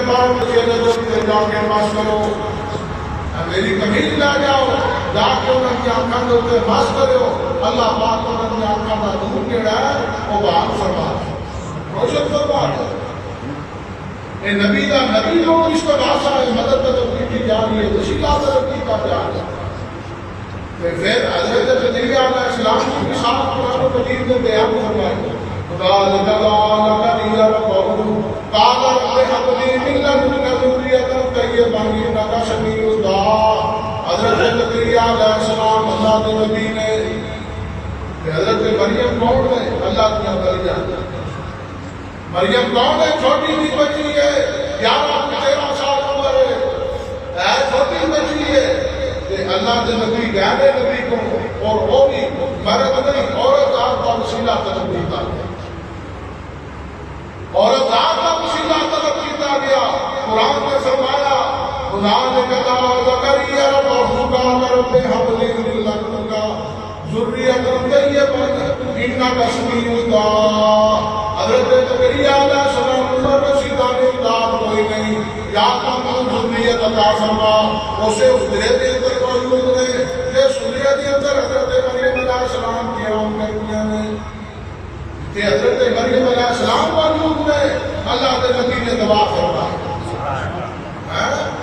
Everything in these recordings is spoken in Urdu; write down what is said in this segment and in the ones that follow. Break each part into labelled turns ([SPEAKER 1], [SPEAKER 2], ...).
[SPEAKER 1] پاک کے نظر سے جا کے پاس کرو میری کمیل نہ جاؤ جا کے انہوں کی آنکھاں دے اوپر پاس کرو اللہ پاک انہوں کی آنکھاں دا نور کیڑا ہے وہ بات فرما روشن فرما اے نبی دا نبی کو استغاثہ ہے مدد تدبیر کی جا رہی ہے وسیلہ ترقی کا جا رہا ہے پھر حضرت زکریا علیہ السلام کی مثال قرآن مجید میں بیان فرمائی خدا زکریا ربہ قال رب هب لي من لدنك ذرية طيبة إنك سميع الدعاء حضرت زکریا علیہ السلام اللہ کے نبی نے حضرت مریم کون ہے اللہ کی مریم کون ہے چھوٹی سی بچی ہے 11-13 سال عمر ہے چھوٹی بچی ہے کہ اللہ کے نبی غیر نبی کو اور وہ بھی مرد نہیں عورت آپ کا وسیلہ طلب کیتا گیا عورت آپ کا وسیلہ طلب کیتا گیا قرآن نے فرمایا خدا نے کہا زکریا ربہ قال رب هب لي من لدنك ذریۃ طیبۃ انک سمیع الدعاء حضرت زکریا علیہ السلام پر رسیدہ نے اولاد کوئی نہیں یا تو ذریت عطا فرما اسے اس دل کے اندر موجود ہے جس ذریت کے اندر حضرت مریم علیہ السلام کی آم کیا نے کہ حضرت مریم علیہ السلام موجود ہے اللہ کے نبی نے دعا فرمائی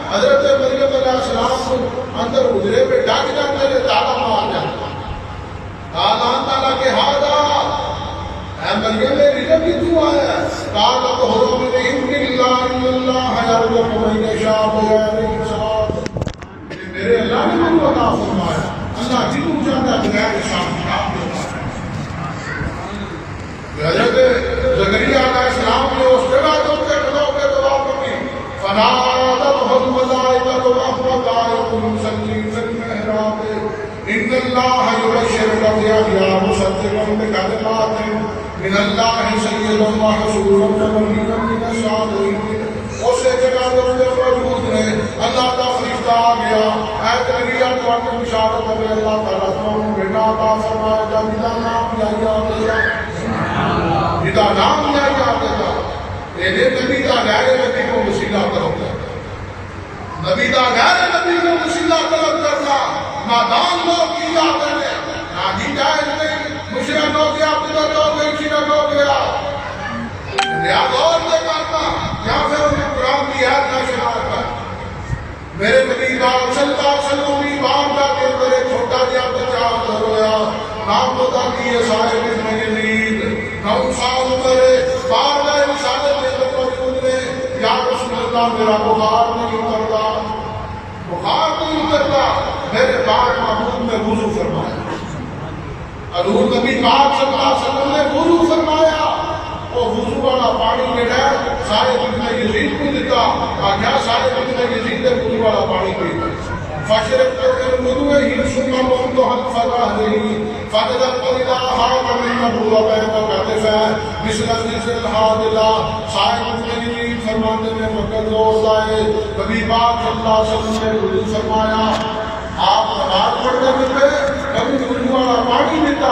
[SPEAKER 1] حضرت مریم علیہ السلام کو اندر حجرے پہ ڈاک جاتے تھے تالا مار جاتا اللہ تعالیٰ کے ہادا اے مریم میری نبی تو آیا قال ادخلوا من عند الله ان الله يرزق من يشاء بغير حساب میرے اللہ نے مجھے عطا فرمایا اللہ جنوں چاہتا ہے بغیر حساب حضرت زکریا علیہ السلام نے اس جگہ جو کے کھڑو کے دعا پڑھی فنادته الملائکۃ وهو قائم يصلي في المحراب ان الله يبشرك بيحيى مصدقا بكلمات من الله سيدا وحصورا ونبيا من الصالحين اسے جگہ جو موجود ہے اللہ کا فرشتہ آ گیا اے زکریا تو آپ کو بشارت ہے اللہ تعالیٰ تمہیں بیٹا عطا فرمائے گا جدا نام یحییٰ ہوگا جدا نام یحییٰ ہوگا یہ نبی کا غیر نبی کو وسیلہ طلب کرنا نبی کا غیر نبی کو وسیلہ طلب کرنا نادان لوگ کی جاتے ہیں نادی جائز نہیں مشرک ہو گیا بدعت ہو گئی شرک ہو گیا لہذا اور سے کرنا یا پھر انہیں قرآن کی آیت کا شمار کر میرے نبی پاک صلی اللہ علیہ وسلم کی بارگاہ کے اندر ایک چھوٹا جا بچہ رویا نام پتا کیے صاحب ابن یزید 9 سال عمر ہے بارگاہ رسالت میں تو موجود ہے یا رسول اللہ میرا بخار نہیں اترتا بخار نہیں اترتا میرے پاک محبوب نے وضو فرمایا حضور نبی پاک صلی اللہ علیہ وسلم نے وضو فرمایا وہ وضو والا پانی جڑا سارے ابن یزید کو دیتا کیا سارے ابن یزید نے وضو والا پانی پیتا فشربت من وضوئه ثم قمت خلف ظهره فنظرت الى هذا منه وبين كتفه مثل مثل هذا صاحب ابن یزید فرماتے ہیں وقت زور لائے نبی پاک صلی اللہ علیہ وسلم نے وضو فرمایا آپ نماز پڑھنے میں کبھی وضو والا پانی پیتا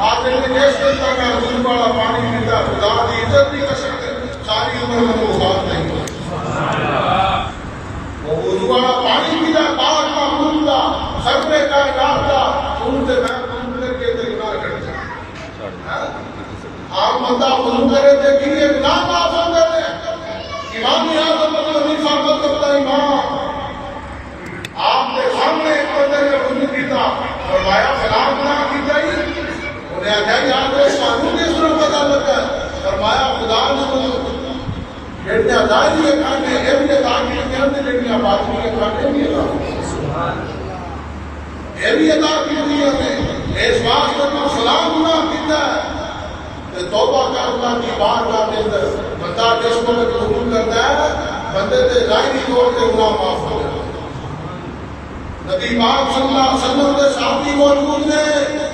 [SPEAKER 1] آپ نے کیس کرتا کہ وضو والا پانی پیتا خدا کی عزت نہیں کر سکتے ساری عمر میں وہ بات نہیں وہ وضو والا پانی پیتا پاک محمود کا سب نے کائنات کا ان سے میں منظر کے تجربہ کرتا آپ بندہ وضو کرے دیکھیے گناہ معاف ہو گئے امام اعظم ابو حنیفہ رحمۃ اللہ امام آپ نے سامنے ایک بندے نے وضو کیتا فرمایا فلاں گناہ کیتا ہی انہیں آجا یاد ہے قانون کس طرح پتا لگا فرمایا خدا نے وضو جڑنے ادائی ہے کھانے یہ بھی ادا کی ہے جڑنے آبادی ہے کھانے بھی ادا یہ بھی ادا کی ہوئی ہے اس واسطے تو سلام گناہ کیتا ہے توبہ کر اللہ کی بارگاہ کے اندر بندہ جس کو قبول کرتا ہے بندے سے ظاہری طور سے گناہ معاف ہو جاتا ہے نبی پاک صلی اللہ علیہ وسلم کے صحابی موجود ہیں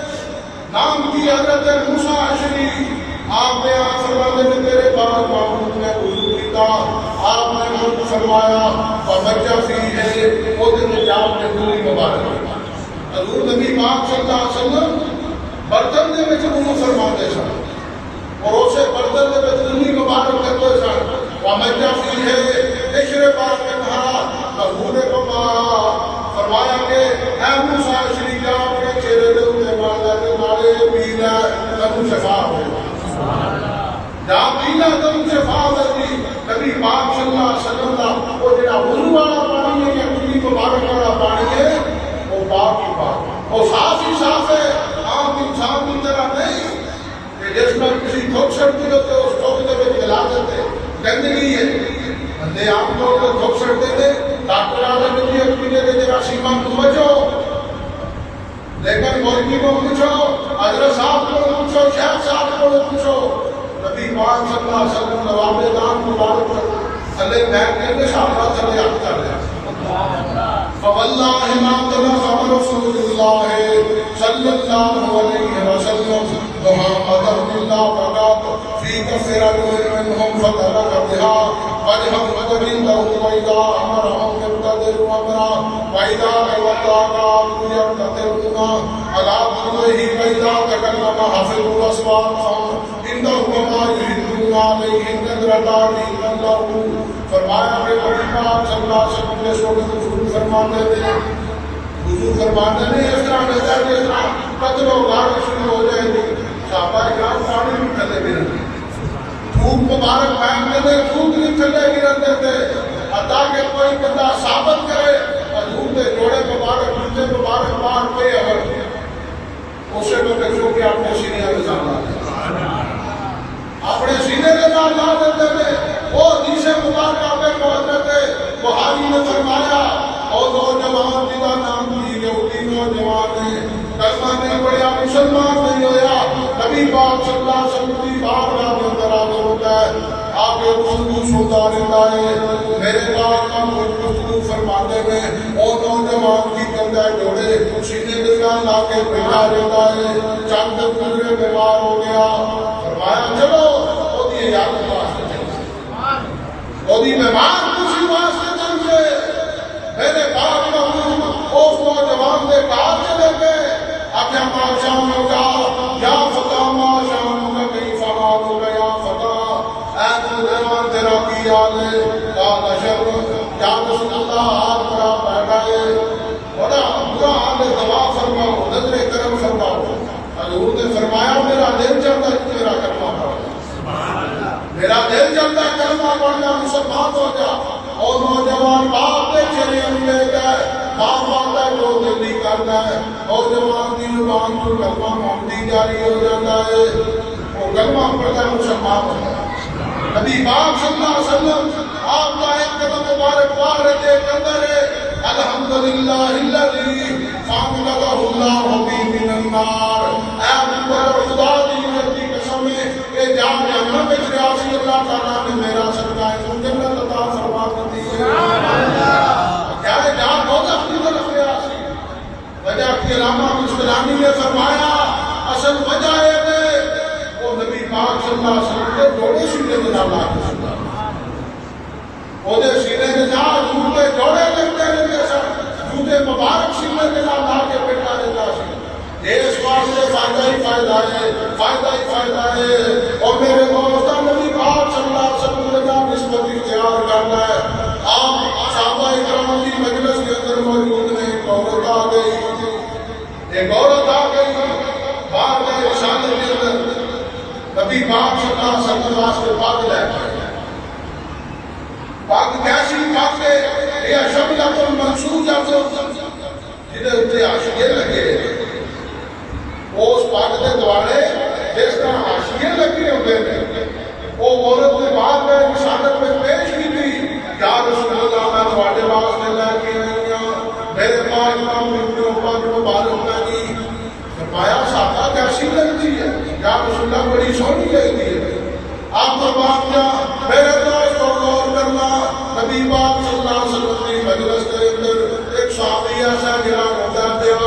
[SPEAKER 1] نام کی حضرت موسیٰ عشری آپ نے فرماتے ہیں تیرے پاک محمود نے وضو کیتا آپ نے وضو فرمایا اور بچہ فی ہے وہ دن میں آپ نے پوری مبارک حضور نبی پاک صلی اللہ علیہ وسلم برتن دے میں وضو فرماتے سن اور اسے برتن دے میں پوری مبارک کرتے سن اور بچہ فی ہے چھڑتی ہوتے اس ٹوکتے میں کھلا دیتے گندگی ہے بندے عام طور پر دھوپ چھڑتے تھے ڈاکٹر آنے میں بھی اپنی جگہ جگہ سیما کو بچو لیکن مولوی کو پوچھو حضرت صاحب کو پوچھو شیخ صاحب کو پوچھو نبی پاک صلی اللہ علیہ وسلم نواب دان مبارک پر تھلے بیٹھ کے صحابہ تھلے ہاتھ کر دیا فواللہ ما تنخم رسول اللہ صلی اللہ علیہ وسلم محمد اللہ فقط فی کثرت منہم فترک بها وجہم وجبندہ وإذا امرہم يبتدر امرا وإذا قوتاقات يبتدرون علا قدرہی وإذا تکلم حفظ اصواتهم انہو ما یہدون علیہ قدرتانی اللہ فرمایا کہ نبی پاک صلی اللہ علیہ وسلم نے سوگت حضور فرماتے تھے حضور فرماتے نہیں اس طرح نظر کے اس طرح قتل و غارت شروع ہو جائے گی صحابہ اکرام پانی بھی کھلے بھی رہتے تھوک مبارک پہنتے تھے تھوک بھی کھلے بھی رہتے تھے حتیٰ کہ کوئی بندہ ثابت کرے حضور کے جوڑے مبارک جوتے مبارک مار پہ اگر اسے تو کچھو کہ آپ نے سینے میں جانا اپنے سینے میں جا دیتے تھے وہ نیسے مبارکہ پہ پہنچتے تھے بخاری نے فرمایا اور نوجوان جدا نام کی یہودی نوجوان نے کلمہ نہیں پڑھیا مسلمان نہیں ہویا نبی پاک صلی اللہ علیہ وسلم کی بارگاہ میں اندر حاضر ہوتا ہے آپ کے گفتگو سنتا رہتا ہے میرے پاک کا گفتگو فرماتے میں اور نوجوان کی کندھے جوڑے سینے کے ساتھ لا کے بیٹھا رہتا ہے چند گزرے بیمار ہو گیا فرمایا چلو وہ دی یاد واسطے وہ دی بیمار کسی واسطے چل سے میرے پاک کا اس نوجوان کے کار چلے گئے اکھا ما شام ہوگا یا فتح ما شام ہوگا کئی فہاد ہوگا یا فتح اے نوجوان تیرا کی آلے قال شر یا رسول اللہ ہاتھ پر آپ بیٹھائے بڑا برا حال دعا فرماؤ نظر کرم فرماؤ حضور نے فرمایا میرا دل چلتا ہے میرا کلمہ پڑھنا میرا دل چلتا ہے کلمہ پڑھنا مسلمان ہو جا اور نوجوان باپ نے چریاں لے گئے باپ آتا ہے جو دلی کرنا ہے نوجوان کی زبان تو کلمہ محمدی جاری ہو جاتا ہے وہ کلمہ پڑھتا ہے مسلمان ہوتا ہے نبی پاک صلی اللہ علیہ وسلم آپ کا ایک قدم مبارک پار دے کندر ہے الحمدللہ الذی فاملہ اللہ بی من النار اے خدا دی نبی قسم ہے کہ جان جہنم میں ریاضی اللہ تعالیٰ نے میرا صدقہ ہے جنت عطا فرما دی ہے کیا ہے جان بہت اپنی طرف ریاضی وجہ کی علامہ مسلانی نے فرمایا اصل وجہ ہے وہ نبی پاک صلی اللہ علیہ وسلم کے جوڑے سینے کے نام آتے ہیں وہ دے سینے کے نام جوتے جوڑے لگتے رہتے سن جوتے مبارک سینے کے نام لا کے بیٹھا دیتا سی اس واسطے فائدہ ہی فائدہ ہے فائدہ ہی فائدہ ہے اور میرے دوستان نبی پاک صلی اللہ علیہ وسلم نے جہاں نسبت اختیار کرنا ہے آپ صحابہ اکرام کی مجلس کے اندر موجود نے ایک عورت آ گئی بار میں رسالت کے اندر نبی پاک صلی اللہ علیہ وسلم واسطے پاک لے گئے پاک کیسی پاک ہے یہ شملت المنسوجہ جنہیں اتنے عاشقے لگے اس پاک دے دوارے جس طرح عاشقے لگے ہوتے ہیں وہ عورت نے بعد میں رسالت میں پیش کی تھی یا رسول اللہ میں تھوڑے واسطے لے کے آئی ہوں میرے پاس امام ابن عمر مبارک نے فرمایا صحابہ کیسی لگتی ہے یا رسول اللہ بڑی سونی لگتی ہے آپ فرماتے ہیں میرے دوست کو غور کرنا نبی پاک صلی اللہ علیہ وسلم کی مجلس کے اندر ایک صحابی ایسا گرا ہوتا دیا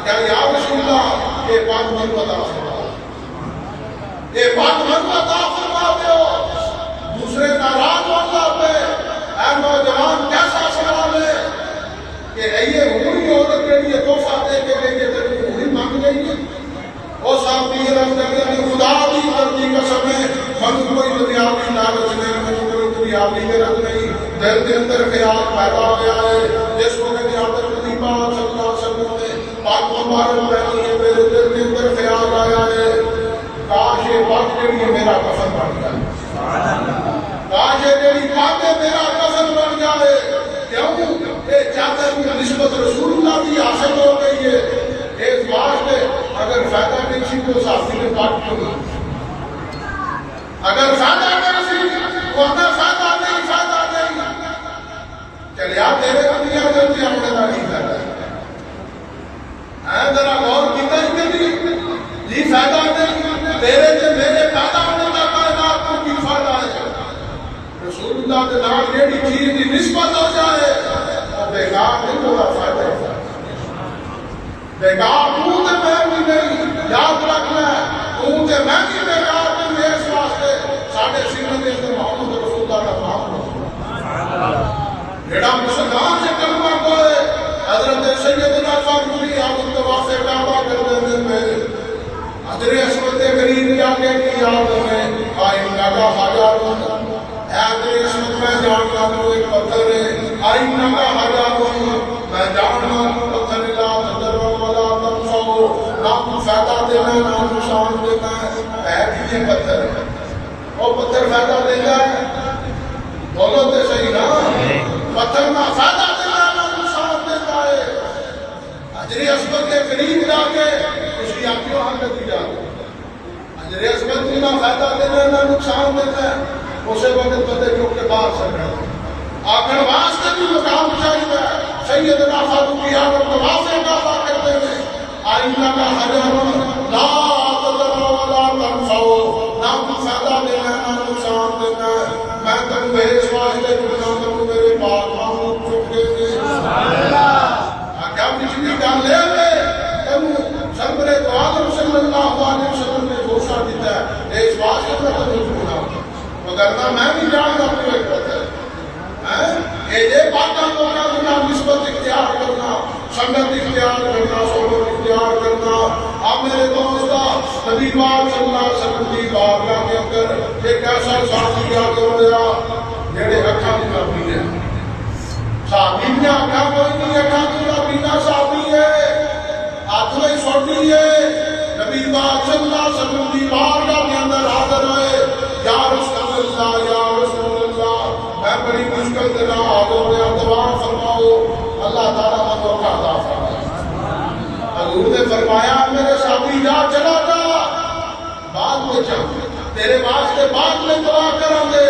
[SPEAKER 1] کیا یا رسول اللہ یہ پاک من عطا فرما یہ پاک من عطا فرما دیو دوسرے ناراض اللہ پہ اے نوجوان کیسا سوال ہے کہ یہ ہوئی عورت کے لیے تحفہ دے کے لے کے تیرے وہی مانگ گئی ہے وہ صحابی رب نے خدا دی مرضی کا سمے من کوئی دنیاوی لالچ نہیں من کوئی دنیاوی غرض نہیں دل کے اندر خیال پیدا ہوا ہے جس کو کہ حضرت نبی پاک صلی اللہ علیہ وسلم نے پاک مبارک پہنی ہے میرے دل کے اندر خیال آیا ہے کاش یہ پاک کے لیے میرا کفن بن جائے کاش یہ میری پاک میرا کفن بن جائے کیوں یہ چادر کی نسبت رسول اللہ کی حاصل ہو گئی ہے اس واسطے اگر فائدہ نہیں سی تو صحابی نے پاک کیوں اگر فائدہ نہیں سی وہ اگر فائدہ نہیں چلے آپ تیرے کو دیا جلدی اپنے داری فائدہ ہے ذرا غور کیتا ہی نہیں جی فائدہ نہیں تیرے سے میرے فائدہ ہونے کا کائنات کو کی فائدہ ہے رسول اللہ کے نام جیڑی چیز کی نسبت ہو جائے وہ بیکار نہیں ہوگا فائدہ ہے بیکار تو تے میں بھی نہیں یاد رکھنا تو تے میں بھی بیکار نہیں اس واسطے ساڈے سینے دے اندر محمد رسول اللہ کا نام جڑا مسلمان سے کلمہ کوئے حضرت سیدنا فاطمی آپ طواف کعبہ کر دے میں حضرت اسود کریم جا کے کی یاد میں آئین کا ہزاروں حضرت اسود میں جاننا تو ایک پتھر ہے آئین کا ہزاروں میں جاننا پتھر لا تدرو ولا تنفو نہ فائدہ دینا نہ نقصان دینا ہے بھی یہ پتھر ہے وہ پتھر فائدہ دینا ہے بولو تے صحیح نا پتھر نہ فائدہ دینا نہ نقصان دیتا ہے حضرت اسود کے قریب جا کے اس کی آنکھوں حق دی جاتی حضرت اسود کو نہ فائدہ دینا نہ نقصان دیتا ہے اسے وقت پتے جو کے باہر سے رہا آخر واسطے بھی مقام چاہیے سیدنا فاروق اعظم طواف کعبہ کرتے ہوئے آئینہ کا حجر لا تضر ولا تنفع نہ فائدہ دینا نہ نقصان دینا میں تم بھیج واسطے جھکنا تم میرے پاک محمود چک دے گے کیا پچھلی گل لے لے تم سرور تو عالم صلی اللہ علیہ وسلم نے گھوشا دیتا ہے اس واسطے میں تم جھکنا وگرنہ میں بھی جانتا ہوں ایک پتھر یہ باتاں کو کرنا نسبت اختیار کرنا سنگت اختیار کرنا صحبت اختیار کرنا اب میرے دوستا نبی پاک صلی اللہ علیہ وسلم کی بارگاہ کے اندر ایک ایسا ساتھی کیا کر دیا جڑے اکھاں دی کمی ہے صحابی نے اکھاں کوئی نہیں اکھاں دی کمی نہ صحابی ہے ہاتھ میں چھوٹی ہے نبی پاک صلی اللہ علیہ وسلم کی بارگاہ کے اندر حاضر ہوئے یا رسول اللہ یا رسول اللہ میں بڑی مشکل کے نام حاضر ہویا دعا فرماؤ اللہ تعالیٰ کا موقع عطا فرمایا حضور نے فرمایا میرے ساتھی جا چلا جا بعد میں چل تیرے واسطے بعد میں دعا کریں گے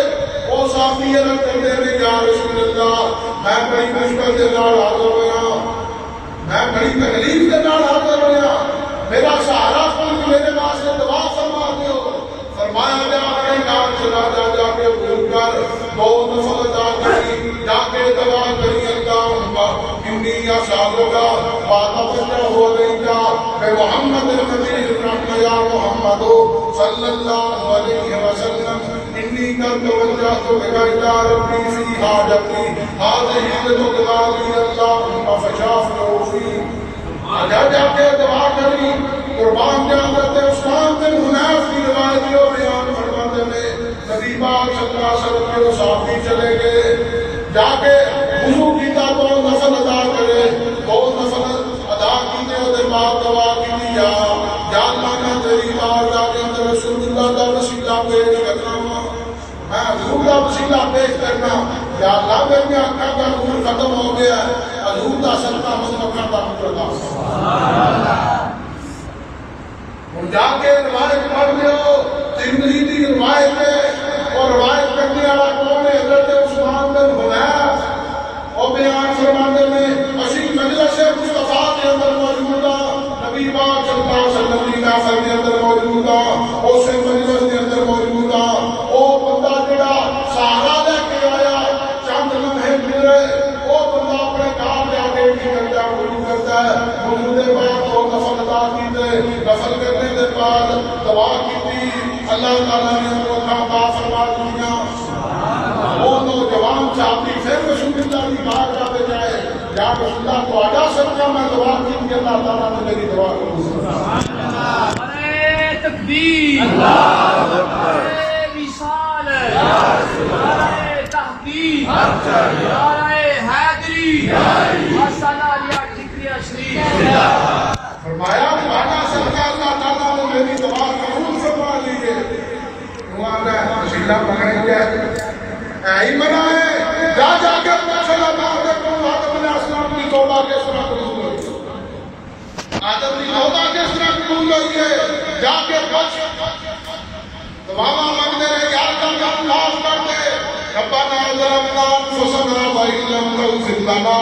[SPEAKER 1] وہ ساتھی رکھ کر دے یا رسول اللہ میں بڑی مشکل کے نام حاضر ہویا میں بڑی تکلیف کے نام حاضر ہویا میرا سہارا کون میرے واسطے دعا فرما دیو فرمایا جا کے کام چلا جا جا کے بھول کر دو نفل ادا کری جا کے دعا کری اللہ انی اسالو کا فاتح ہو گئی جا کہ محمد نبی رحمت یا محمد صلی اللہ علیہ وسلم انی قد وجہت بک یا ربی فی حاجتی هذه الدعاء اللهم فشافه فی جا جا کے دعا کری قربان کے حضرت عثمان بن حنیف کی روایت کو بیان فرماتے ہیں نبی پاک صلی اللہ علیہ وسلم کے صحابی چلے گئے جا کے وضو کیتا تو نفل ادا کرے وہ نفل ادا کیتے اور بعد دعا کی یا اللہ میں تیری بارگاہ کے اندر رسول اللہ کا وسیلہ پیش کرنا میں حضور کا وسیلہ پیش کرنا یا اللہ میری آنکھوں کا نور ختم ہو گیا حضور کا صدقہ مصطفیٰ کا نور عطا اور جا کے روایت پڑھ لیو ترمذی کی روایت ہے اور روایت کرنے والا کون ہے حضرت عثمان بن حنیف اور بیان فرماتے میں اسی مجلس مصطفیٰ کے اندر موجودہ نبی پاک صلی اللہ علیہ وسلم کی محفل کے اندر موجودہ اس مجلس کے اندر موجودہ وہ بندہ جڑا سہارا لے کے آیا چند لمحے مل رہے وہ بندہ اپنے کام جا کے کی کرتا وضو کرتا ہے وضو کے بعد وہ نفل ادا کیتے نفل کرنے کے بعد دعا کی اللہ تعالیٰ نے ان کو عطا فرما دیا وہ نوجوان صحابی پھر رسول اللہ کی بارگاہ پہ جائے یا رسول اللہ کو آجا سکتا میں دعا کی کہ اللہ تعالیٰ نے میری دعا قبول فرمایا
[SPEAKER 2] تکبیر اللہ اکبر وصال نعرہ تحقیق نعرہ حیدری السلام علیہ ٹکریہ شریف
[SPEAKER 1] فرمایا بانا صدقہ اللہ تعالیٰ نے میری دعا قبول فرما لیجئے دعا میں وسیلہ پکڑیں گے ہی منع ہے جا جا کے مسئلہ بات کروں آدم علیہ السلام کی توبہ کس طرح قبول ہوئی آدم کی توبہ کس طرح قبول ہوئی ہے جا کے بچ دعا مانگتے رہے یا اللہ ہم معاف کر دے ربنا ظلمنا انفسنا وان لم تغفر لنا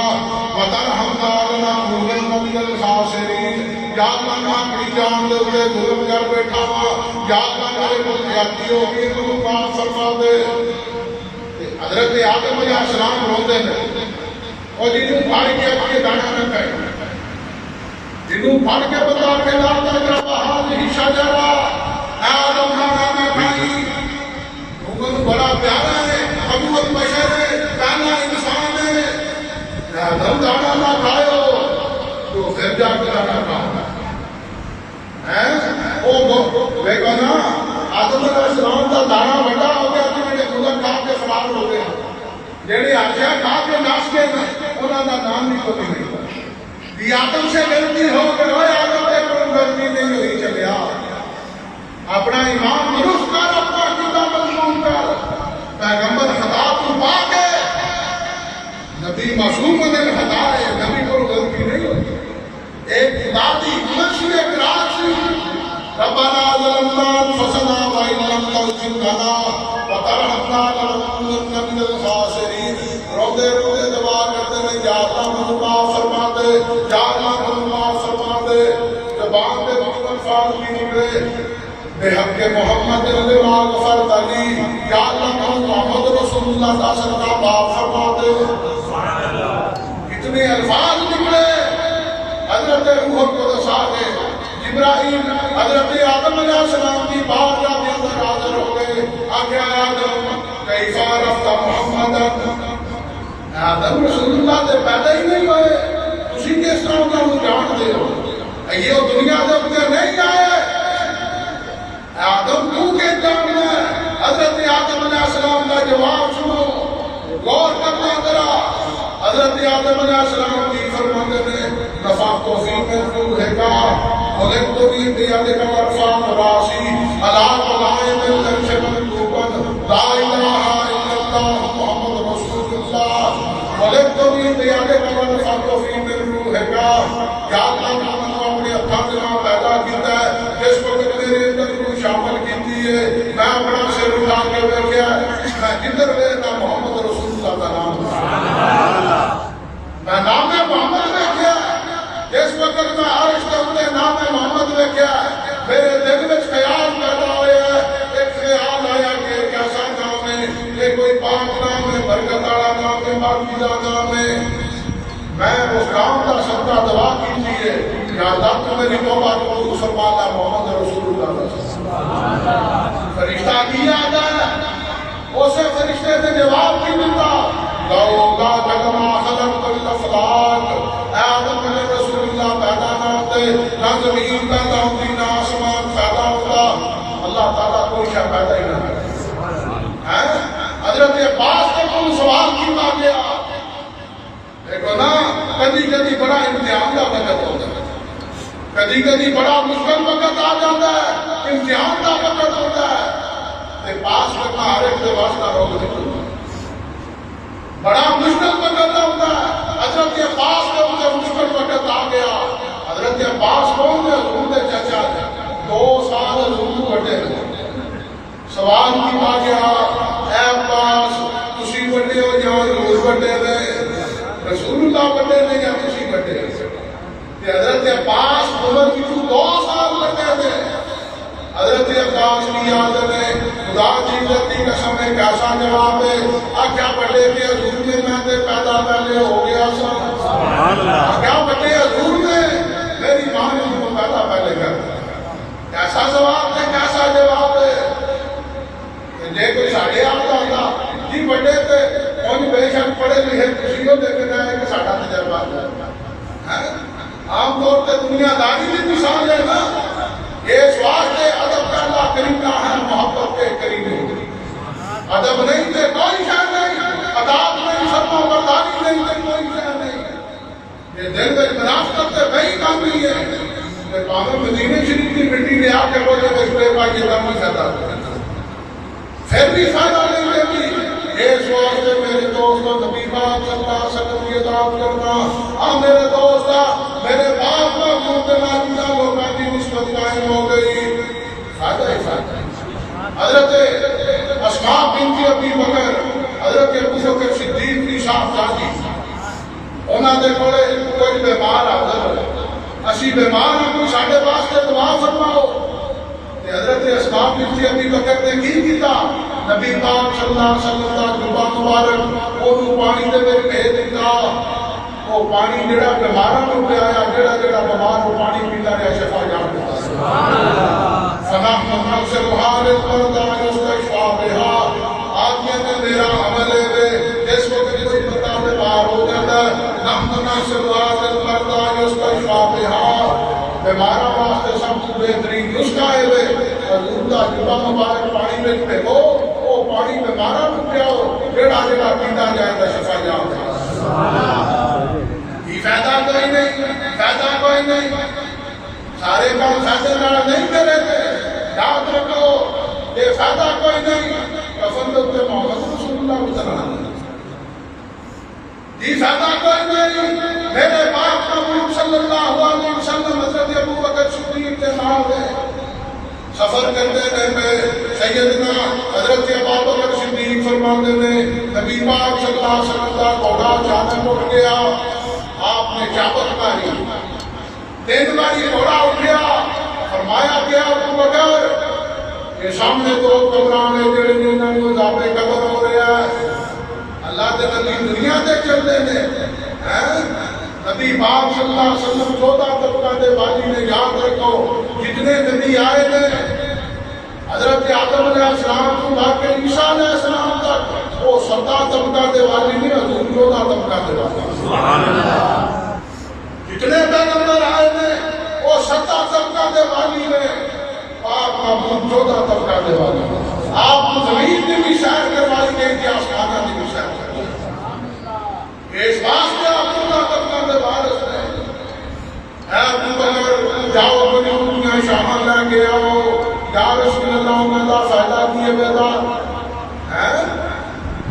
[SPEAKER 1] وترحمنا لنكونن من الخاسرین یا اللہ میں اپنی جان دے ہوئے ظلم کر بیٹھا ہوں یا اللہ میرے کو زیادتی ہو گئی تو معاف فرما دے حضرت آدم علیہ السلام روتے ہیں اور جنہوں پھاڑ کے اپنے دانا نہ کھائے جنہوں پھاڑ کے بتا کے لاتا جب هذه شجرہ آدم کھانا نہ کھائی وہ بڑا پیارا ہے ابوت بشر ہے پہلا انسان ہے آدم دانا نہ کھائے تو پھر جا کے دانا کھاؤ وہ دیکھو نا آدم علیہ السلام کا دانا بڑا ہو گیا کہ میرے خدا کھا کے فرار ہو گیا جیڑے آجیا کھا کے ناش کے انہوں کا نام نہیں کو نہیں یہ آدم سے غلطی ہو گئے ہوئے آدم سے کوئی غلطی نہیں ہوئی چلیا اپنا ایمان درست کر اپنا عقیدہ مضبوط کر پیغمبر خطا تو پا کے نبی معصوم نے خطا ہے نبی کو غلطی نہیں ہوتی ایک خدا دی منشی اقرار سی ربنا ظلمنا انفسنا وان لم تغفر لنا وترحمنا لنكونن من الخاسرین روتے روتے دعا کرتے رہے یا اللہ مجھے معاف فرما دے یا اللہ مجھے معاف فرما دے زبان پہ مجھے الفاظ بھی نکلے بے حق محمد لما غفرت لی یا اللہ مجھے محمد رسول اللہ کا صدقہ معاف فرما دے اتنے الفاظ نکلے حضرت روح القدس آگے جبرائیل حضرت آدم علیہ السلام کی بارگاہ کے اندر حاضر ہو گئے آگے آدم کیف عرفت محمد آدم رسول اللہ سے پیدا ہی نہیں ہوئے اسی کے اس طرح کا وہ جان دے ہو یہ وہ دنیا جب کے نہیں آئے آدم کیوں کے جان ہے حضرت آدم علیہ السلام کا جواب سنو غور کرنا ذرا حضرت آدم علیہ السلام کی فرماتے نے نفاق توفیق میں روح ہے کا خلق تو بھی دیادے کا ورفان راسی علاق لائے دل درش من توبن لا الہ الا اللہ محمد رسول اللہ خلق تو بھی دیادے کا ورفان توفیق میں روح ہے کا یا اللہ محمد کو اپنے اپنا دماغ پیدا کیتا ہے جس کو کہ میرے اندر کو شامل کیتی ہے میں اپنا سر اٹھا کے بیٹھیا میں جدر لیتا محمد رسول اللہ کا نام میں نام محمد بیٹھیا جس وقت میں عرش کے اپنے نام محمد بیٹھیا میرے دل میں خیال پیدا ہوا ہے ایک خیال آیا کہ کیسا نام ہے یہ کوئی پاک نام ہے برکت والا نام ہے پاکیزہ نام ہے میں اس نام کا صدقہ دعا کیجیے یا اللہ تو میری توبہ کو فرما اللہ محمد رسول اللہ فرشتہ کیا جائے اسے فرشتے سے جواب کی ملتا لولا جگما خلق الافلاق اے آدم علیہ رسول اللہ پیدا نہ ہوتے نہ زمین پیدا ہوتی نہ آسمان پیدا ہوتا اللہ تعالیٰ کوئی شے پیدا ہی نہ کرے حضرت عباس نے کوئی سوال کیتا گیا دیکھو نا کدی کدی بڑا امتحان کا وقت ہوتا ہے کدی کدی بڑا مشکل وقت آ جاتا ہے امتحان کا وقت ہوتا ہے پاس کرنا ہر ایک سے واسطہ روک دیتا بڑا مشکل وقت ہوتا ہے حضرت عباس کے اندر مشکل وقت آ گیا حضرت عباس کون ہے حضور کے چچا 2 سال حضور بڑے سوال کی آ گیا اے عباس تسی بڑے ہو یا حضور بڑے نے رسول اللہ بڑے نے یا تسی بڑے کہ حضرت عباس عمر کی 2 سال لگے تھے حضرت عباس کی عادت ہے خدا کی عزتی قسم ہے کیسا جواب ہے کیا بڑے کے حضور میں میں پیدا پہلے ہو گیا کیا بڑے حضور میں میری ماں نے مجھے پیدا پہلے کر کیسا جواب ہے کیسا جواب ہے جے کوئی ساڑھے آتا ہوتا جی بڑے تھے ان بے شک پڑھے لکھے خوشیوں دیکھنا ہے کہ ساڑھا تجربہ ہے عام طور پہ دنیا داری بھی مثال ہے نا یہ سواستے ادب کا اللہ کریم کا ہے محبت کے کریم ہے ادب نہیں تھے کوئی شاہ نہیں عداب نہیں سرما برداری نہیں تھے کوئی شاہ نہیں یہ دل میں مناف کرتے وہی کام بھی ہے کہ کامل مدینہ شریف کی مٹی لے آ کے بولے کہ اس پہ کا یہ دم نہیں فائدہ پھر بھی فائدہ نہیں دیتی اس واسطے میرے دوستوں نبی پاک صلی اللہ علیہ وسلم کی اطاعت کرنا میرے دوستا میرے باپ محمود ناجدہ لوگوں کی نسبت قائم ہو گئی فائدہ ہی فائدہ حضرت اسماء بنت ابی بکر حضرت ابو بکر صدیق کی صاحبزادی انہاں دے کولے کوئی بیمار حاضر اسی بیمار ہیں کوئی ساڈے واسطے دعا فرماؤ تے حضرت اسماء بنت ابی بکر نے کی کیتا نبی پاک صلی اللہ علیہ وسلم دا جوبہ مبارک اونوں پانی دے وچ بھیج دتا وہ پانی جڑا بیماراں نوں پیا جڑا جڑا بیمار وہ پانی پیندا رہیا شفا یاب دیتا سبحان اللہ فنحن نفسر حال المرضى يستشفى بها آدمی نے میرا عمل ہے جس وقت کوئی بندہ بیمار ہو جاتا ہے نحن نفسر حال المرضى يستشفى بها بیماراں واسطے سب سے بہترین نسخہ ہے حضور دا جوبہ مبارک پانی وچ بھیگو وہ پانی بیماراں نوں پیاؤ جڑا جڑا پیندا جائے گا شفا یاب دیتا سبحان اللہ یہ فائدہ کوئی نہیں فائدہ کوئی نہیں سارے کام فائدے نال نہیں کرے تھے یاد رکھو یہ فائدہ کوئی نہیں کفن دے اوپر محمد رسول اللہ اترنا یہ فائدہ کوئی نہیں میرے پاک محبوب صلی اللہ علیہ وسلم حضرت ابو بکر صدیق کے نام ہے سفر کرتے رہے سیدنا حضرت ابو بکر صدیق فرماتے ہیں نبی پاک صلی اللہ علیہ وسلم کا گھوڑا اچانک اٹھ گیا آپ نے چابک ماری 3 باری گھوڑا اٹھیا فرمایا کہ ابو بکر یہ سامنے 2 کمران ہے جڑے انہاں نوں عذاب قبر ہو رہا ہے اللہ دے نبی دنیا تے چلدے نے نبی پاک صلی اللہ علیہ وسلم 14 طبقہ دے والی نے یاد رکھو جتنے نبی آئے نے حضرت آدم علیہ السلام کو لا کے عیسیٰ علیہ السلام تک وہ 17 طبقہ دے والی نہیں حضور 14 طبقہ دے والی سبحان اللہ جتنے پیغمبر آئے نے وہ 17 طبقہ دے والی نے آپ محمود 14 طبقہ دے والی آپ زمین نے بھی شاعر کروائی گئی کہ آسمانہ نے بھی شاعر کروائی اس واسطے آپ 14 طبقہ دے وارث نے اے ابو بکر جاؤ بنی دنیا شامل لے کے آؤ یا رسول اللہ میں دا فائدہ کیے بیدا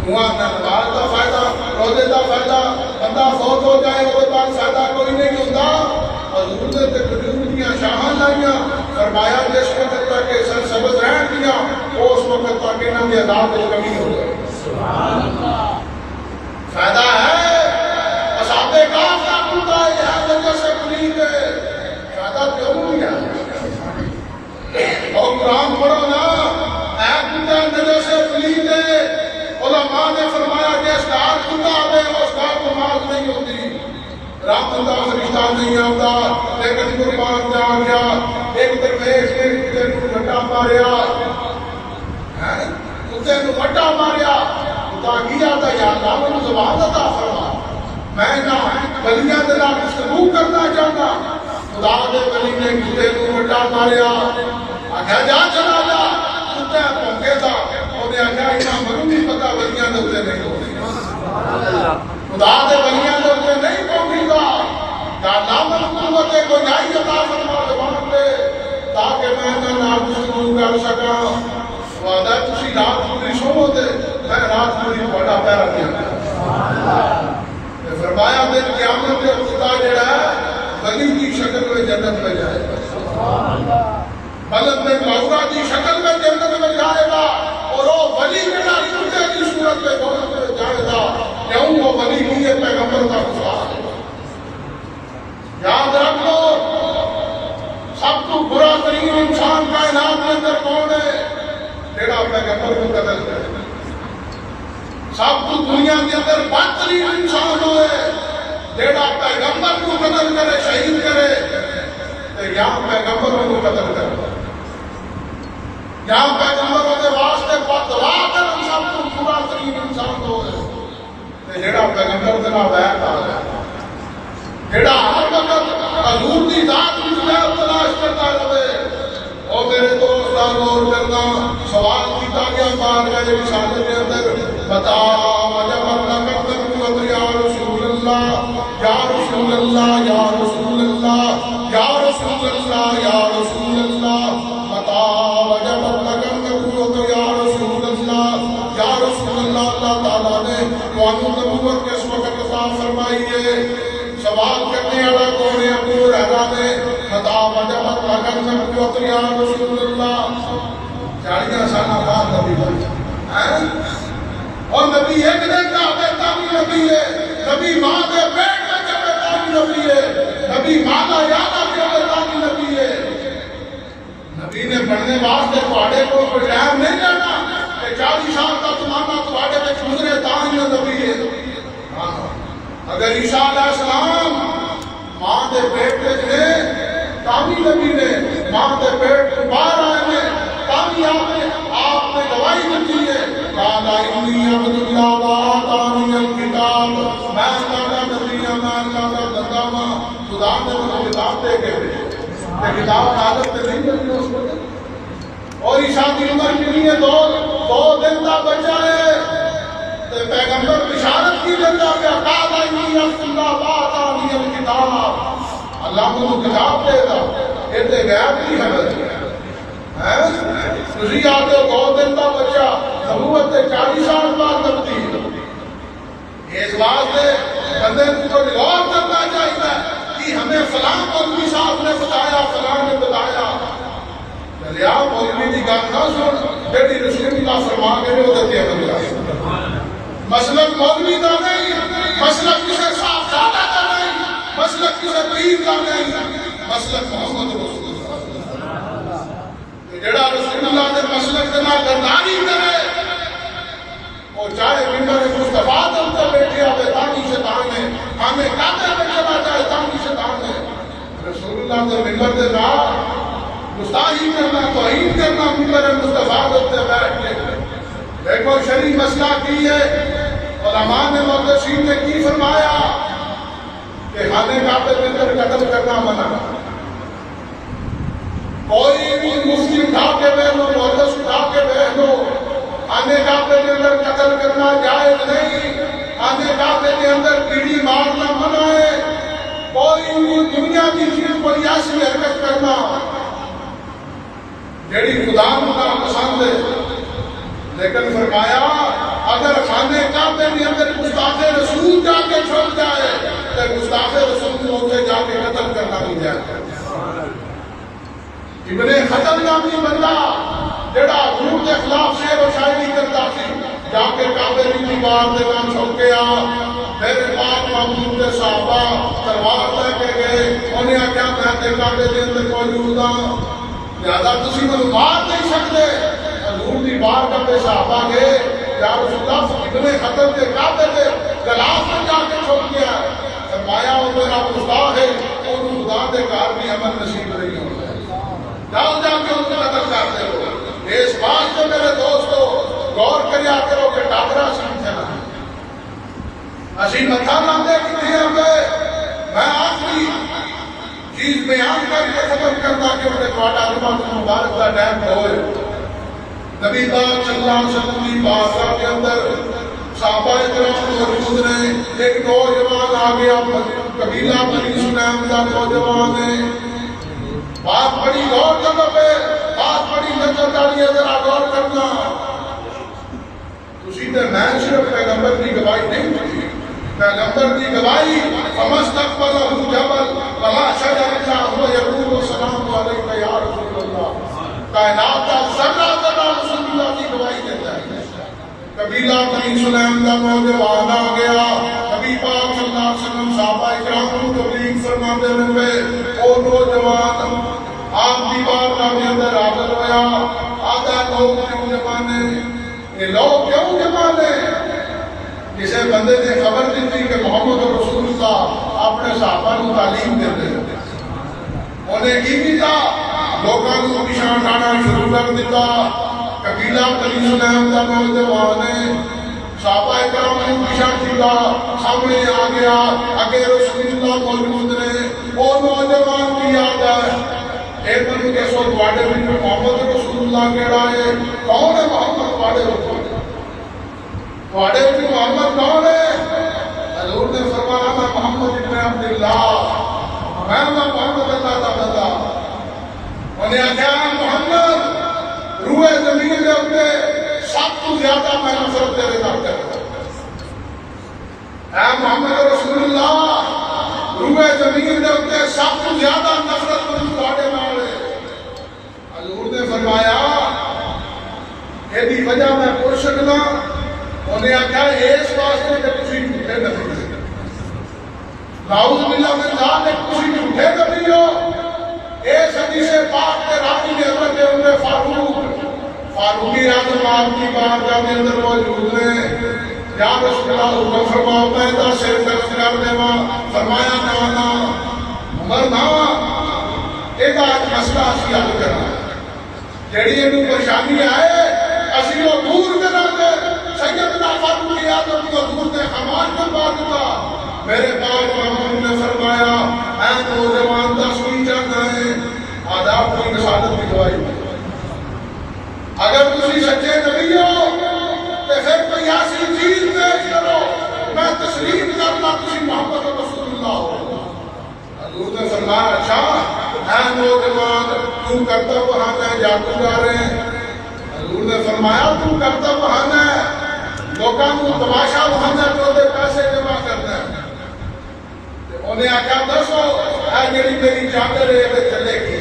[SPEAKER 1] دعا نماز دا فائدہ روزے دا فائدہ بندہ فوت ہو جائے وہ بعد فائدہ کوئی نہیں ہوتا حضور نے تے دنیا شامل لائیاں فرمایا جس وقت تک سر سبز رہن دیا اس وقت تک انہاں دی عذاب وچ کمی ہو جائے سبحان اللہ فائدہ ہے اصحاب کہف کا کتا ہے وجہ سے پلید ہے فائدہ کیوں نہیں ہے اور قرآن پڑھو نا اے کتا وجہ سے پلید ہے علماء نے فرمایا کہ اس کا کتا ہے اس کا نماز نہیں ہوتی رات اللہ فرشتہ نہیں آتا لیکن قربان جا گیا ایک درویش نے کتے کو گھٹا ماریا کتے کو گھٹا ماریا خدا کیا تھا یا اللہ میں زبان عطا فرما میں نہ ولیاں دے نال گفتگو کرنا چاہتا خدا دے ولی نے کتے کو گھٹا ماریا آگے جا چلا جا کتے پونکے دا اونے آگے انہاں منوں نہیں پتا ولیاں دے اوتے نہیں ہوندی خدا دے ولیاں دے اوتے نہیں پونکی دا یا اللہ میں قوت کو جائی عطا فرما زبان دے تاکہ میں نہ نال گفتگو کر سکاں وعدہ تسی رات پوری سو دے میں رات پوری بڑا پیرا دیا فرمایا دن قیامت میں خدا جڑا ہے ولی کی شکل میں جنت میں جائے گا ملک میں معورہ کی شکل میں جنت میں جائے گا اور وہ ولی جڑا کتے کی صورت میں جنت میں جائے گا کیوں وہ ولی نہیں ہے پیغمبر کا خدا ہے یاد رکھ لو سب تو برا ترین انسان کائنات کے اندر کون ہے جڑا پیغمبر کو قتل کرے سب تو دنیا کے اندر بدترین انسان ہوئے جڑا پیغمبر کو قتل کرے شہید کرے تو یہاں پیغمبروں کو قتل کرے یہاں پیغمبروں کے واسطے بددعا کر سب تو برا ترین انسان ہوئے جڑا پیغمبر کے نال ویر آ گیا جڑا ہر وقت حضور کی ذات میں تلاش کرتا رہے اور میرے دوست غور کرنا سوال کیتا گیا بارگاہ رسالت کے اندر بتا وجب اللہ قدر یا رسول اللہ یا رسول اللہ یا رسول اللہ یا رسول اللہ یا رسول اللہ بتا وجب اللہ قدر یا رسول اللہ یا رسول اللہ اللہ تعالیٰ نے قانون نبوت کے وقت عطا فرمائی ہے سوال کرنے والا کون ہے ابو ہریرہ نے بتا وجب اللہ قدر یا رسول اللہ 40 سال بعد نبی بن اور نبی ایک دن کا بیٹا بھی نبی ہے، نبی ماں کے پیٹ میں کے بیٹا بھی نبی ہے، نبی ماں یادا کے بیٹا بھی نبی ہے۔ نبی نے پڑھنے واسطے تھوڑے کو کوئی ٹائم نہیں لینا کہ 40 سال کا زمانہ تھوڑے میں گزرے تا ہی نبی ہے۔ اگر عیسیٰ علیہ السلام ماں دے پیٹ میں تھے تامی نبی نے، ماں دے پیٹ کو باہر آئے نے تامی آپ نے گواہی دیتی ہے قال انی عبد اللہ وآتانی الکتاب، میں اللہ کا نبی ہوں، میں اللہ کا بندہ ہوں۔ خدا نے مجھے کتاب دے کے کہ کتاب حالت میں نہیں ملی اس کو، اور عیسیٰ کی عمر کتنی ہے؟ 2 دن کا بچہ ہے، پیغمبر بشارت کی دیتا کہ قال انی عبد اللہ وآتانی الکتاب، اللہ کو کتاب دے گا، یہ تے غیب کی خبر ہے۔ تسی آتے ہو 2 دن کا بچہ، نبوت 40 سال بعد تبدیل۔ اس واسطے بندے کو غور کرنا چاہیے کہ ہمیں فلاں مولوی صاحب نے بتایا، فلاں نے بتایا، دریا مولوی کی گل نہ سن جڑی رسول اللہ فرما کے وہ تے عمل کر۔ مسلک مولوی کا نہیں، مسلک کسی صاحب زادہ کا نہیں، مسلک کسی پیر کا نہیں، مسلک محمد رسول جڑا رسول اللہ نے مسلک کے نال گردانی کرے، اور چاہے ممبر مصطفیٰ کے اوپر بیٹھے ہوئے تانی شیطان ہے، ہمیں کعبے میں چلا جائے تانی شیطان ہے، رسول اللہ کے ممبر کے نال گستاخی کرنا، توہین کرنا ممبر مصطفیٰ کے اوپر بیٹھ کے۔ دیکھو شرعی مسئلہ کی ہے، علماء نے محدثین نے کی فرمایا کہ خانے کعبے کے اندر قتل کرنا منع۔ کوئی بھی مفتی اٹھا کے بیٹھ لو، محدث اٹھا کے بیٹھ لو، خانے کعبے کے اندر قتل کرنا جائز نہیں، خانے کعبے کے اندر کیڑی مارنا منع ہے، کوئی بھی دنیا کی چیز کو ایسی حرکت کرنا جیڑی خدا کو پسند ہے۔ لیکن فرمایا اگر خانے کعبے کے اندر گستاخ رسول جا کے چھوڑ جائے تو گستاخ رسول کو اسے جا کے قتل کرنا بھی جائے۔ ابن ختم نامی بندہ جڑا حضور کے خلاف شعر و شاعری کرتا سی، جا کے کعبے کی دیوار دے نام چھوکیا، میرے پاک محمود کے صحابہ تلوار لے کے گئے، انہیں آخیا میں تے کعبے کے اندر موجود ہوں، لہذا تسی مینوں مار نہیں سکتے۔ حضور دی بارگاہ میں صحابہ گئے، یا رسول اللہ ابن ختم کے کعبے کے غلاف میں جا کے چھوک گیا، فرمایا وہ میرا گستاخ ہے، انہوں خدا دے گھر بھی امن نصیب نہیں ہوتا، جاؤ جا کے ان کو قتل کرتے ہو۔ اس بات سے میرے دوستو غور کریا کرو کہ ٹاکرا سمجھنا اسی متھا لاندے کتنے ہوں گے۔ میں آخری چیز بیان کر کے ختم کرتا کہ انہیں تھوڑا جمعہ مبارک کا ٹائم ہوئے۔ نبی پاک صلی اللہ علیہ وسلم کی بارگاہ کے اندر صحابہ کرام موجود نے، ایک نوجوان آ گیا، قبیلہ بنی سلیم کا نوجوان ہے، بات بڑی غور کرنا پہ، بات بڑی نظر ڈالی ہے، ذرا غور کرنا۔ تسی تے میں صرف پیغمبر کی گواہی نہیں دیتی، پیغمبر کی گواہی فمستقبلہ جبل وما شجر اللہ یقول السلام علیکہ یا رسول اللہ، کائنات کا ذرہ ذرہ رسول اللہ کی گواہی دیتا ہے۔ قبیلہ بنی سلیم کا نوجوان آ گیا، نبی پاک صلی اللہ علیہ وسلم صحابہ اکرام کو تبلیغ فرماتے ہوئے، وہ نوجوان آپ کی بارگاہ کے اندر حاضر ہویا، آدھا لوگ کیوں جمانے، یہ لوگ کیوں جمانے؟ کسی بندے نے خبر دی تھی کہ محمد رسول اللہ اپنے صحابہ کو تعلیم دیتے ہیں، انہیں کی بھی تھا لوگوں کو نشان ڈانا شروع کر دیتا۔ قبیلہ بنی سلیم کا نوجوان ہے، صحابہ کرام نے نشان کیا، سامنے آ گیا، اگے رسول اللہ موجود نے، وہ نوجوان کی یاد ہے، ایک بندے کے سو تواڈے بھی محمد رسول اللہ کہڑا ہے؟ کون ہے محمد تواڈے رسول؟ تواڈے بھی محمد کون ہے؟ حضور نے فرمایا میں محمد ابن عبداللہ، میں محمد اللہ کا بندہ۔ انہیں کہا محمد روئے زمین دے اپنے سب تو زیادہ میں نفرت تیرے نال کرتا، اے محمد رسول اللہ روئے زمین دے اپنے سب تو زیادہ نفرت تواڈے نال ہے۔ حضور نے فرمایا انہیں آخیا اس واسطے کہ تسی جھوٹے نبی نعوذ باللہ من ذالک تسی جھوٹے نبی ہو. اس حدیث پاک کے راوی نے حضرت عمر فاروق اعظم آپ کی بارگاہ کے اندر موجود ہیں. یا رسول اللہ حکم فرماؤ میں دا سر درد کر دیواں. فرمایا نہ عمر نہ یہ مسئلہ اسی حل کرنا جیڑی اینو پریشانی آئے اسی وہ دور کرا دے. سیدنا فاروق اعظم کو دور دے خاموش کروا دیتا. میرے پاک محمد نے فرمایا اے نوجوان دس کی جانا ہے آداب کی رسالت کی دعائی. اگر تسی سچے نبی ہو تو پھر کوئی ایسی چیز پیش کرو میں تسلیم کرنا تسی محمد رسول اللہ ہو. حضور نے فرمایا اچھا اے نوجوان تو کرتا بہانا ہے جادو جا رہے ہیں. حضور نے فرمایا تو کرتا بہانا ہے لوگوں کو تماشا بہانا ہے تو دے پیسے جمع کرنا ہے. انہیں آقا دسو اے جڑی میری چادر ہے یہ چلے گی.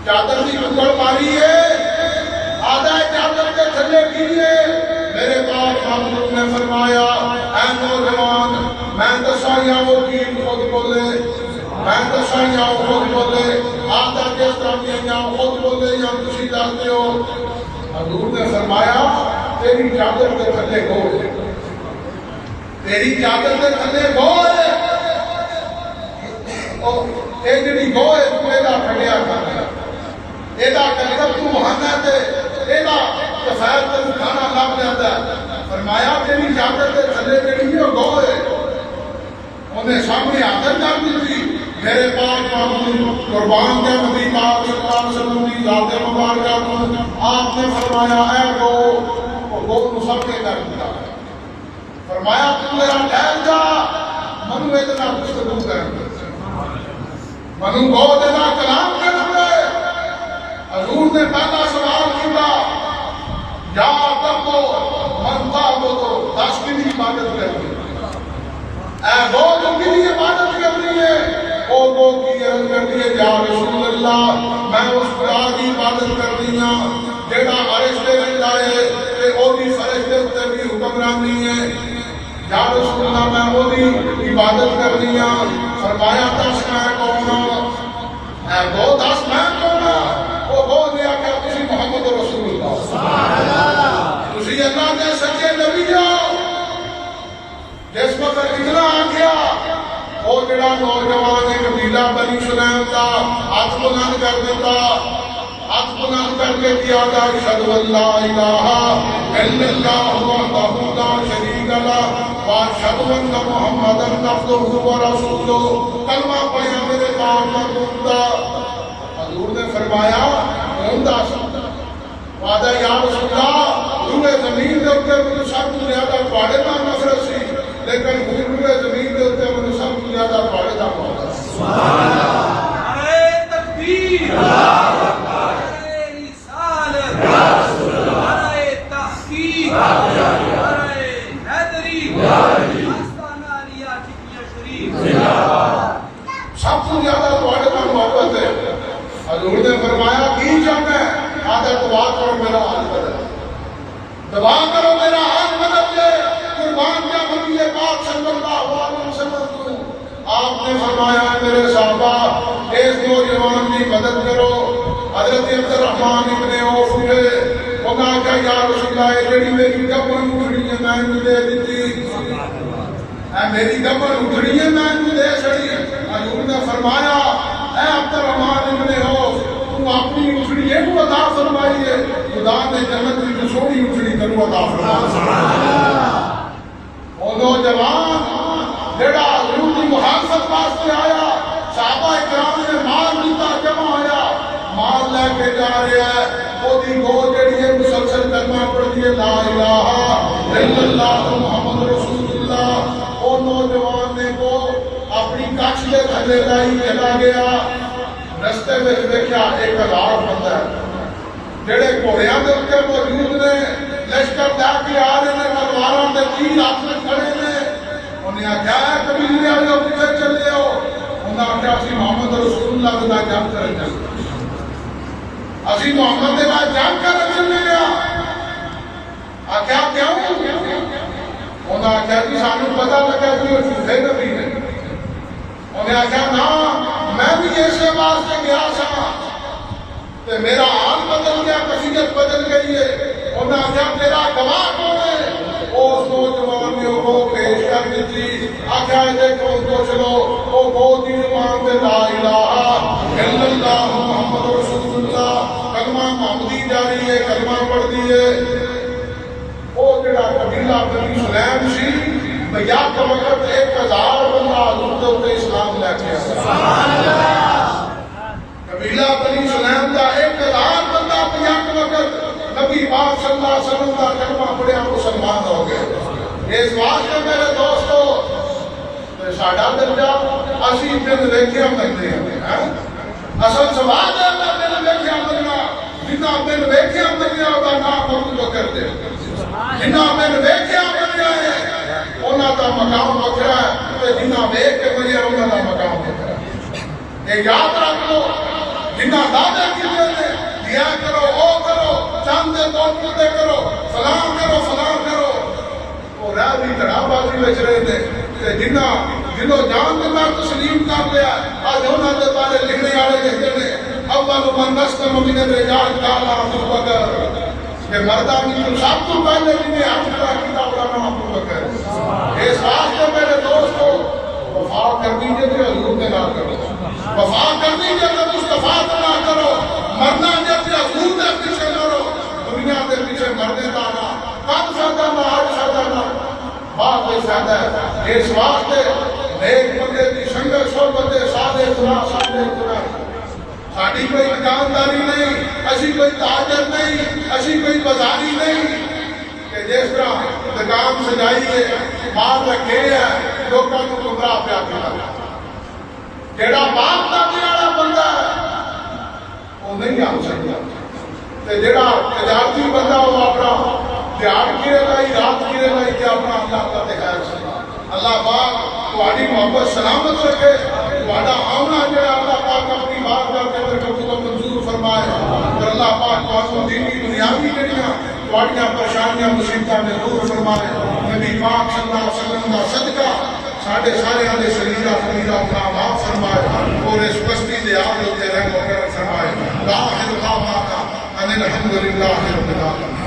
[SPEAKER 1] چادر کی کنگڑ ماری ہے آدھا چادر کے چلے گی ہے. میرے پاک محمد نے فرمایا اے نوجوان میں دسائیاں وہ دین خود بولے میں دسائیاں وہ خود بولے آدھا جس طرح دیاں خود بولے یا تسی دستے ہو. حضور نے فرمایا تیری چادر کے تھلے گول تیری چادر کے تھلے گول اے جڑی گول ہے تو ایدہ کھڑیا کرنا ایدہ کرنا تو مہانا تے ایدہ کفایت تے کھانا لگ جاتا ہے. فرمایا تیری چادر کے تھلے جڑی ہے گول ہے. انہیں سامنے آدر کر دی تھی. میرے پاک محمود قربان کے نبی پاک صلی اللہ علیہ وسلم کی ذات مبارکہ کو آپ نے فرمایا اے گو نصب کے کر دیا. فرمایا تو میرا ٹھہر جا منو اتنا گفتگو کر منو گو دینا کلام کرنا. حضور نے پہلا سوال کیا یا تب تو منتا ہو تو 10 کی عبادت کرنی اے گو تم کی عبادت کرنی ہے. او گو کی عرض کرتی ہے یا رسول اللہ میں اس خدا کی عبادت کرنی ہوں جیڑا عرش تے رہتا ہے تے او دی فرشتے تے بھی حکمرانی ہے. یا رسول اللہ میں وہ دی عبادت کرنی ہوں. فرمایا 10 میں کون اے گو 10 میں کون او گو نے آخیا تسی محمد رسول اللہ تسی اللہ دے سچے نبی ہو. جس وقت اتنا آخیا وہ جڑا نوجوان ہے قبیلہ بنی سلیم کا ہاتھ بلند کر دیتا. ہاتھ بلند کر کے کیا تھا اشہد ان لا الہ الا اللہ وحدہ لا شریک لہ واشہد ان محمدا عبدہ ورسولہ. کلمہ پڑھیا میرے پاک محبوب کا. حضور نے فرمایا کون دس وعدہ یا رسول اللہ روئے زمین دے اوپر مجھے سب تو زیادہ تواڈے نال نفرت سی لیکن روئے زمین دے اوپر مجھے سب تو زیادہ تواڈے نال محبت.
[SPEAKER 2] سبحان اللہ. نعرہ تکبیر اللہ اکبر. نعرہ رسالت یا رسول اللہ. نعرہ تحقیق نعرہ حیدری آستانہ علیہ ٹکیا شریف زندہ باد.
[SPEAKER 1] سب تو زیادہ تواڈے نال محبت ہے. حضور نے فرمایا کی چاہتا ہے آدھا دعا کرو میرا حال بدل دعا کرو میرا حال بدل دے. قربان کیا نبی پاک صلی اللہ علیہ وسلم کو آپ نے فرمایا میرے صحابہ اس نوجوان کی مدد کرو. حضرت عبد الرحمن ابن عوف نے وہ کہا یا رسول اللہ جڑی میری گبن اٹھڑی ہے میں نے دے دیتی اے میری گبن اٹھڑی ہے میں نے دے چھڑی. حضور نے فرمایا اے عبد الرحمن ابن عوف تو اپنی اٹھڑی ہے کو عطا فرمائیے خدا نے جنت کی جو سوڑی اٹھڑی کرو عطا فرمائیے. وہ نوجوان جڑا حضور کی محافظت واسطے آیا صحابہ اکرام نے مال دیتا جمع ہویا مال لے کے جا رہا ہے. وہ دی گو جڑی ہے مسلسل کلمہ پڑھتی ہے لا الہ الا اللہ محمد رسول اللہ. وہ نوجوان نے کو اپنی کچھ کے تھلے لائی چلا گیا. رستے میں دیکھا 1000 بندہ جڑے گھوڑیاں دے اوپر موجود نے لشکر لے کے آ رہے ہیں تلواراں تے تیر ہاتھ میں کھڑے نے. انہیں آخیا ہے قبیلے والے کتنے چلے ہو. انہیں آخیا اسی محمد رسول اللہ کے نال جنگ کرن چلے اسی محمد کے نال جنگ کرن چلے گا. آخیا کیوں؟ انہیں آخیا جی سانو پتا لگا کہ وہ جھوٹے نبی نے. انہیں آخیا نا میں بھی اسے واسطے گیا سا تے میرا حال بدل گیا, کثیت بدل گئی ہے. انہیں آخیا تیرا گواہ کون ہے؟ اس نوجوان نے وہ پیش کر دی. آخیا دیکھو تو چلو وہ بہت ہی زبان پہ لا الہ الا اللہ محمد رسول اللہ کلمہ محمدی جاری ہے, کلمہ پڑھ دیے. وہ جڑا قبیلہ بنی سلیم سی بیعت کے وقت 1000 بندہ حضور دے اسلام لے کے آیا. قبیلہ بنی سلیم دا 1000 بندہ بیعت کے وقت نبی پاک صلی اللہ علیہ وسلم کا کلمہ پڑھیا مسلمان ہو گئے. اس واسطے میرے دوستو ساڈا درجہ اسی دن ویکھیا منگتے ہیں. اصل سوال ہے میں دن ویکھیا منگنا, جنہ دن ویکھیا منگیا دا نام ابو بکر دے, جنہ دن ویکھیا منگیا ہے انہاں دا مقام وکھرا ہے تے جنہ ویکھ کے منگیا انہاں دا مقام وکھرا ہے. یہ یاد رکھ لو, جنہ دعوے کیتے نے دیا کرو او کرو, چاند دے توقع دے کرو, فلاں کرو, وہ راہ بھی کڑا بازی وچ رہے تھے. جنہ جنوں جان دے نال تسلیم کر لیا اج انہاں دے بارے لکھنے والے لکھتے ہیں اول من نسلم من الرجال قال ابو بکر, کہ مردہ بھی سب تو پہلے جنہیں حج کھڑا کیا وہ نام ابو بکر. اس واسطے میرے دوستو وفا کر دیجیے کہ حضور کے نام کرو, وفا کر دیجیے کہ مصطفیٰ کے نام کرو, مرنا جب کہ حضور کے پیچھے لڑو, دنیا کے پیچھے مرنے کا نہ کب فائدہ نہ آج فائدہ نہ بات کوئی فائدہ ہے. اس واسطے نیک بندے کی سنگت صحبت سادے خدا ساڈی کوئی دکانداری نہیں, اسی کوئی تاجر نہیں, اسی کوئی بازاری نہیں کہ جس طرح دکان سجائی ہے مال رکھے ہے لوگوں کو گمراہ پیا کیا. جیڑا باپ دا پیارا بندہ ہے وہ نہیں آ سکتا, جیڑا تجارتی بندہ وہ اپنا دیہڑ گرے لائی رات گرے لائی کہ اپنا اللہ کا دکھایا سکتا. اللہ پاک تہاڈی محبت سلامت رکھے, تہاڈا آمنا جڑا اللہ پاک اپنی بارگاہ کے اندر قبول منظور فرمائے, اور اللہ پاک تہاڈی دینی دنیاوی جڑیاں تہاڈیاں پریشانیاں مصیبتاں میں دور فرمائے. نبی پاک صلی اللہ علیہ وسلم دا صدقہ ساڈے سارے دے سریرہ فریضہ گناہ معاف فرمائے, اور اس بستی دے آل تے رحم و کرم فرمائے. لا الہ الا اللہ الحمدللہ رب العالمین.